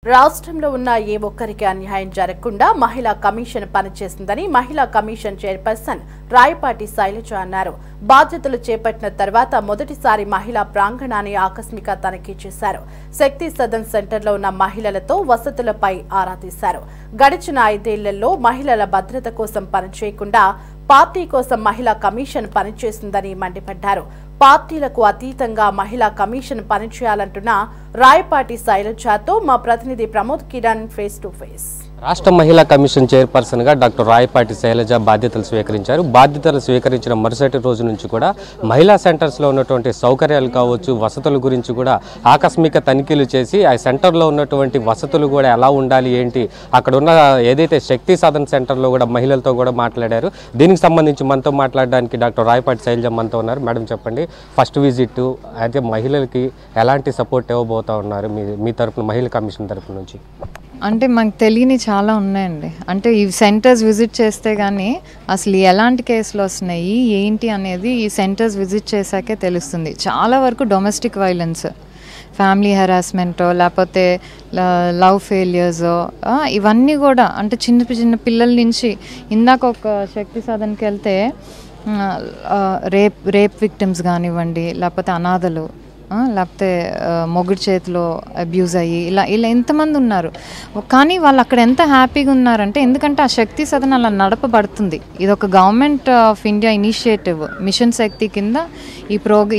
రాష్ట్రంలో ఉన్న ఏ ఒక్కరికి అన్యాయం జరగకుండా మహిళా కమిషన్ పనిచేస్తుందని మహిళా కమిషన్ చైర్పర్సన్ రాయపాటి శైలజ అన్నారు. బాధ్యతలు చేపట్టిన తర్వాత మొదటిసారి మహిళా ప్రాంగణాన్ని ఆకస్మిక తనిఖీ చేశారు. శక్తి సదన్ సెంటర్లో ఉన్న మహిళలతో వసతులపై ఆరా తీశారు. గడిచిన 5 ఏళ్లలో మహిళల భద్రత కోసం పనిచేయకుండా పార్టీ కోసం మహిళా కమిషన్ పనిచేస్తుందని మండిపడ్డారు. పార్టీలకు అతీతంగా మహిళా కమిషన్ పనిచేయాలంటున్న రాయపాటి శైలజతో మా ప్రతినిధి Pramod Kiran face to face. రాష్ట్ర మహిళా కమిషన్ చైర్పర్సన్ గా డాక్టర్ రాయపాటి శైలజ బాధ్యతలు స్వీకరించారు. బాధ్యతలు స్వీకరించిన మరుసటి రోజు నుంచి కూడా మహిళా సెంటర్స్ లో ఉన్నటువంటి సౌకర్యాలు కావచ్చు, వసతుల గురించి కూడా ఆకస్మిక తనిఖీలు చేసి ఆ సెంటర్ లో ఉన్నటువంటి వసతులు కూడా ఎలా ఉండాలి ఏంటి, అక్కడ ఉన్న ఏదైతే శక్తి సాధన సెంటర్ లో కూడా మహిళలతో కూడా మాట్లాడారు. దీనికి సంబంధించి మనతో మాట్లాడడానికి డాక్టర్ రాయపాటి శైలజ మనతో ఉన్నారు. మేడం చెప్పండి, ఫస్ట్ విజిట్ అయితే మహిళలకి ఎలాంటి సపోర్ట్ ఇవ్వబోతా ఉన్నారు మీ తరఫున, మహిళా కమిషన్ తరఫు నుంచి? అంటే మనకు తెలియని చాలా ఉన్నాయండి. అంటే ఈ సెంటర్స్ విజిట్ చేస్తే కానీ అసలు ఎలాంటి కేసులు వస్తున్నాయి ఏంటి అనేది ఈ సెంటర్స్ విజిట్ చేశాకే తెలుస్తుంది. చాలా వరకు డొమెస్టిక్ వైలెన్స్, ఫ్యామిలీ హెరాస్మెంట్, లేకపోతే లవ్ ఫెయిలియర్స్, ఇవన్నీ కూడా అంటే చిన్న పిల్లల నుంచి ఇందాక ఒక శక్తి సాధనకి వెళ్తే రేప్ విక్టిమ్స్ కానివ్వండి, లేకపోతే అనాథలు, లేకపోతే మొగుడు చేతిలో అబ్యూజ్ అయ్యి ఇలా ఎంతమంది ఉన్నారు. కానీ వాళ్ళు అక్కడ ఎంత హ్యాపీగా ఉన్నారంటే ఎందుకంటే ఆ శక్తి సదన్ అలా నడపబడుతుంది. ఇది ఒక government of India initiative, mission Shakti కింద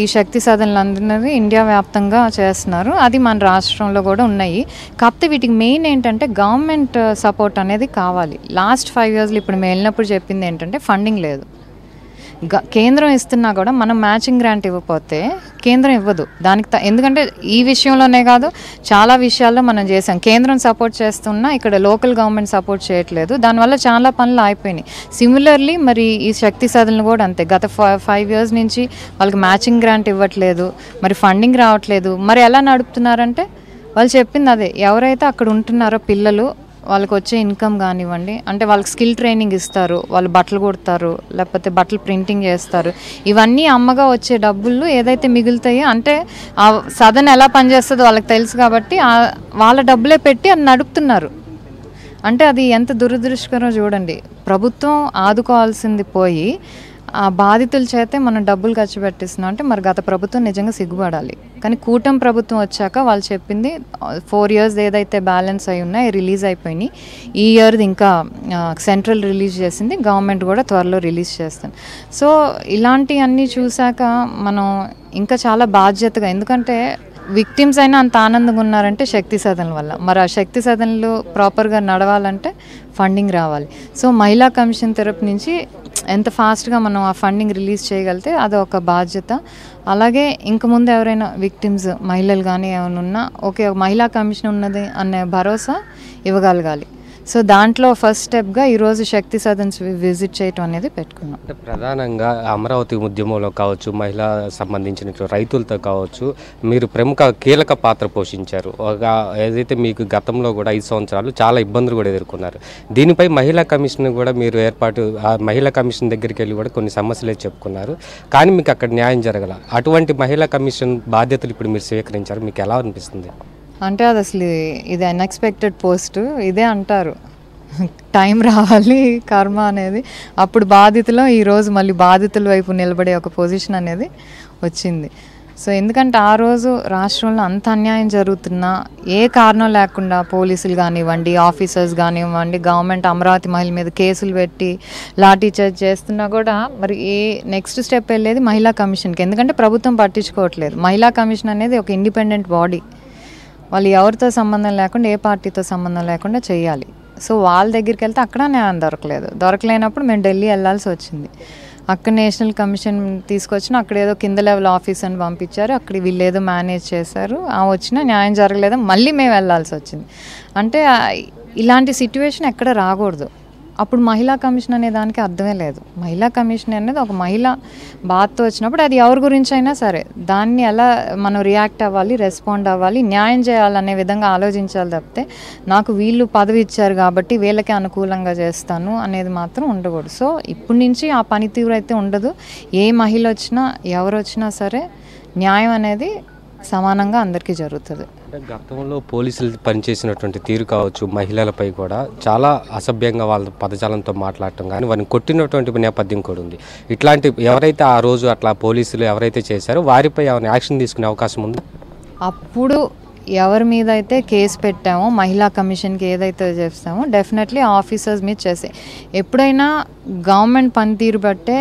ఈ శక్తి సదన్లు అందరినీ ఇండియా వ్యాప్తంగా చేస్తున్నారు. అది మన రాష్ట్రంలో కూడా ఉన్నాయి. కాకపోతే వీటికి మెయిన్ ఏంటంటే గవర్నమెంట్ సపోర్ట్ అనేది కావాలి. లాస్ట్ 5 yearsలో ఇప్పుడు మేము వెళ్ళినప్పుడు చెప్పింది ఏంటంటే ఫండింగ్ లేదు. కేంద్రం ఇస్తున్నా కూడా మనం మ్యాచింగ్ గ్రాంట్ ఇవ్వకపోతే కేంద్రం ఇవ్వదు. దానికి ఎందుకంటే ఈ విషయంలోనే కాదు చాలా విషయాల్లో మనం చేసాం. కేంద్రం సపోర్ట్ చేస్తున్నా ఇక్కడ లోకల్ గవర్నమెంట్ సపోర్ట్ చేయట్లేదు. దానివల్ల చాలా పనులు అయిపోయినాయి. సిమిలర్లీ మరి ఈ శక్తి సదన్లు కూడా అంతే. గత 5 years నుంచి వాళ్ళకి మ్యాచింగ్ గ్రాంట్ ఇవ్వట్లేదు, మరి ఫండింగ్ రావట్లేదు. మరి ఎలా నడుపుతున్నారంటే వాళ్ళు చెప్పింది అదే, ఎవరైతే అక్కడ ఉంటున్నారో పిల్లలు వాళ్ళకి వచ్చే ఇన్కమ్ కానివ్వండి, అంటే వాళ్ళకి స్కిల్ ట్రైనింగ్ ఇస్తారు, వాళ్ళు బట్టలు కుడతారు, లేకపోతే బట్టలు ప్రింటింగ్ చేస్తారు. ఇవన్నీ అమ్మగా వచ్చే డబ్బులు ఏదైతే మిగులుతాయో, అంటే ఆ సదన్ ఎలా పనిచేస్తుందో వాళ్ళకి తెలుసు కాబట్టి వాళ్ళ డబ్బులే పెట్టి అది నడుపుతున్నారు. అంటే అది ఎంత దురదృష్టకరం చూడండి. ప్రభుత్వం ఆదుకోవాల్సింది పోయి ఆ బాధితుల చేతే మనం డబ్బులు ఖర్చు పెట్టిస్తున్నాం. అంటే మరి గత ప్రభుత్వం నిజంగా సిగ్గుపడాలి. కానీ కూటమి ప్రభుత్వం వచ్చాక వాళ్ళు చెప్పింది 4 years ఏదైతే బ్యాలెన్స్ అయి ఉన్నాయో రిలీజ్ అయిపోయినాయి. ఈ ఇయర్ది ఇంకా సెంట్రల్ రిలీజ్ చేసింది, గవర్నమెంట్ కూడా త్వరలో రిలీజ్ చేస్తుంది. సో ఇలాంటివన్నీ చూశాక మనం ఇంకా చాలా బాధ్యతగా, ఎందుకంటే విక్టిమ్స్ అయినా అంత ఆనందంగా ఉన్నారంటే శక్తి సదన్ల వల్ల. మరి ఆ శక్తి సదన్లు ప్రాపర్గా నడవాలంటే ఫండింగ్ రావాలి. సో మహిళా కమిషన్ తరపు నుంచి ఎంత ఫాస్ట్గా మనం ఆ ఫండింగ్ రిలీజ్ చేయగలిగితే అది ఒక బాధ్యత. అలాగే ఇంక ముందు ఎవరైనా విక్టిమ్స్ మహిళలు కానీ ఏమైనా ఉన్నా ఓకే మహిళా కమిషన్ ఉన్నది అనే భరోసా ఇవ్వగలగాలి. సో దాంట్లో ఫస్ట్ స్టెప్గా ఈరోజు శక్తి సదన్స్ విజిట్ చేయటం అనేది పెట్టుకున్నాం. అంటే ప్రధానంగా అమరావతి ఉద్యమంలో కావచ్చు, మహిళా సంబంధించిన రైతులతో కావచ్చు, మీరు ప్రముఖ కీలక పాత్ర పోషించారు. ఏదైతే మీకు గతంలో కూడా 5 సంవత్సరాలు చాలా ఇబ్బందులు కూడా ఎదుర్కొన్నారు. దీనిపై మహిళా కమిషన్ కూడా మీరు మహిళా కమిషన్ దగ్గరికి వెళ్ళి కూడా కొన్ని సమస్యలే చెప్పుకున్నారు. కానీ మీకు అక్కడ న్యాయం జరగల. అటువంటి మహిళా కమిషన్ బాధ్యతలు ఇప్పుడు మీరు స్వీకరించారు, మీకు ఎలా అనిపిస్తుంది? అంటే అది అసలు ఇది అన్ఎక్స్పెక్టెడ్ పోస్ట్. ఇదే అంటారు టైం రావాలి కర్మ అనేది. అప్పుడు బాధితులు ఈరోజు మళ్ళీ బాధితుల వైపు నిలబడే ఒక పొజిషన్ అనేది వచ్చింది. సో ఎందుకంటే ఆ రోజు రాష్ట్రంలో అంత అన్యాయం జరుగుతున్నా ఏ కారణం లేకుండా పోలీసులు కానివ్వండి, ఆఫీసర్స్ కానివ్వండి, గవర్నమెంట్ అమరావతి మహిళ మీద కేసులు పెట్టి లాఠీ చార్జ్ చేస్తున్నా కూడా మరి నెక్స్ట్ స్టెప్ వెళ్ళేది మహిళా కమిషన్కి. ఎందుకంటే ప్రభుత్వం పట్టించుకోవట్లేదు. మహిళా కమిషన్ అనేది ఒక ఇండిపెండెంట్ బాడీ. వాళ్ళు ఎవరితో సంబంధం లేకుండా, ఏ పార్టీతో సంబంధం లేకుండా చేయాలి. సో వాళ్ళ దగ్గరికి వెళ్తే అక్కడ న్యాయం దొరకలేనప్పుడు మేము ఢిల్లీ వెళ్ళాల్సి వచ్చింది. అక్కడ నేషనల్ కమిషన్ తీసుకొచ్చిన అక్కడ ఏదో కింద లెవెల్ ఆఫీసర్ని పంపించారు, అక్కడ వీళ్ళు ఏదో మేనేజ్ చేశారు, వచ్చినా న్యాయం జరగలేదు, మళ్ళీ మేము వెళ్ళాల్సి వచ్చింది. అంటే ఇలాంటి సిట్యువేషన్ ఎక్కడ రాకూడదు. అప్పుడు మహిళా కమిషన్ అనే దానికి అర్థమే లేదు. మహిళా కమిషన్ అనేది ఒక మహిళ బాధతో వచ్చినప్పుడు అది ఎవరి గురించి అయినా సరే దాన్ని ఎలా మనం రియాక్ట్ అవ్వాలి, రెస్పాండ్ అవ్వాలి, న్యాయం చేయాలనే విధంగా ఆలోచించాలి తప్పితే నాకు వీళ్ళు పదవి ఇచ్చారు కాబట్టి వీళ్ళకే అనుకూలంగా చేస్తాను అనేది మాత్రం ఉండకూడదు. సో ఇప్పటి నుంచి ఆ పనితీరు అయితే ఉండదు. ఏ మహిళ వచ్చినా ఎవరు వచ్చినా సరే న్యాయం అనేది సమానంగా అందరికీ జరుగుతుంది. అంటే గతంలో పోలీసులు పనిచేసినటువంటి తీరు కావచ్చు, మహిళలపై కూడా చాలా అసభ్యంగా వాళ్ళ పదజాలంతో మాట్లాడటం కానీ వారిని కొట్టినటువంటి నేపథ్యం కూడా ఉంది. ఇట్లాంటి ఎవరైతే ఆ రోజు అట్లా పోలీసులు ఎవరైతే చేశారో వారిపై ఏమైనా యాక్షన్ తీసుకునే అవకాశం ఉందా? అప్పుడు ఎవరి మీద అయితే కేసు పెట్టామో, మహిళా కమిషన్కి ఏదైతే చేస్తామో డెఫినెట్లీ ఆఫీసర్స్ మీద చేసే. ఎప్పుడైనా గవర్నమెంట్ పనితీరు బట్టే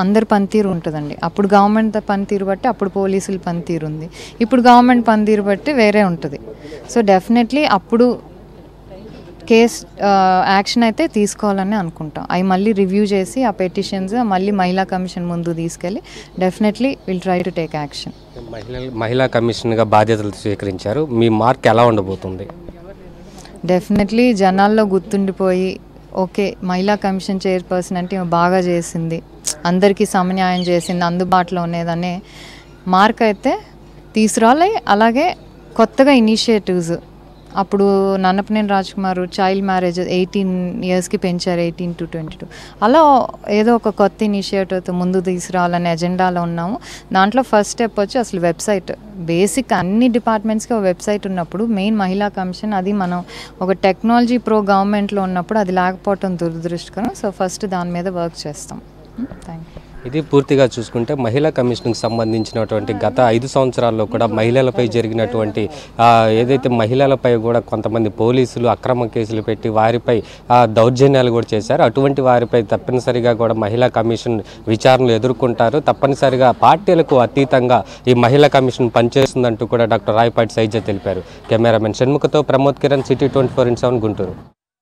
అందరి పనితీరు ఉంటుందండి. అప్పుడు గవర్నమెంట్ పనితీరు బట్టి అప్పుడు పోలీసుల పనితీరు ఉంది, ఇప్పుడు గవర్నమెంట్ పనితీరు బట్టి వేరే ఉంటుంది. సో డెఫినెట్లీ అప్పుడు కేస్ యాక్షన్ అయితే తీసుకోవాలని అనుకుంటాం. అవి మళ్ళీ రివ్యూ చేసి ఆ పెటిషన్స్ మళ్ళీ మహిళా కమిషన్ ముందు తీసుకెళ్ళి definitely will try to take action. మహిళా కమిషన్గా బాధ్యతలు స్వీకరించారు, మీ మార్క్ ఎలా ఉండబోతుంది? డెఫినెట్లీ జనాల్లో గుర్తుండిపోయి ఓకే మహిళా కమిషన్ చైర్పర్సన్ అంటే బాగా చేసింది, అందరికీ సమన్యాయం చేసింది, అందుబాటులో ఉండేదనే మార్క్ అయితే తీసుకురావాలి. అలాగే కొత్తగా ఇనిషియేటివ్స్, అప్పుడు నన్నపనేని రాజ్కుమార్ చైల్డ్ మ్యారేజ్ 18 yearsకి పెంచారు, 18 to 22. అలా ఏదో ఒక కొత్త ఇనిషియేటివ్తో ముందు తీసుకురావాలనే ఎజెండాలో ఉన్నాము. దాంట్లో ఫస్ట్ స్టెప్ వచ్చి అసలు వెబ్సైట్, బేసిక్ అన్ని డిపార్ట్మెంట్స్కి ఒక వెబ్సైట్ ఉన్నప్పుడు మెయిన్ మహిళా కమిషన్ అది మనం ఒక టెక్నాలజీ గవర్నమెంట్లో ఉన్నప్పుడు అది లేకపోవటం దురదృష్టకరం. సో ఫస్ట్ దాని మీద వర్క్ చేస్తాం. Thank you. ఇది పూర్తిగా చూసుకుంటే మహిళా కమిషన్కి సంబంధించినటువంటి గత 5 సంవత్సరాల్లో కూడా మహిళలపై జరిగినటువంటి ఏదైతే మహిళలపై కూడా కొంతమంది పోలీసులు అక్రమ కేసులు పెట్టి వారిపై దౌర్జన్యాలు కూడా చేశారు. అటువంటి వారిపై తప్పనిసరిగా కూడా మహిళా కమిషన్ విచారణలు ఎదుర్కొంటారు. తప్పనిసరిగా పార్టీలకు అతీతంగా ఈ మహిళా కమిషన్ పనిచేస్తుందంటూ కూడా డాక్టర్ రాయపాటి శైలజ తెలిపారు. కెమెరామెన్ షణ్ముఖతో ప్రమోద్ కిరణ్, సిటీ 24/7 గుంటూరు.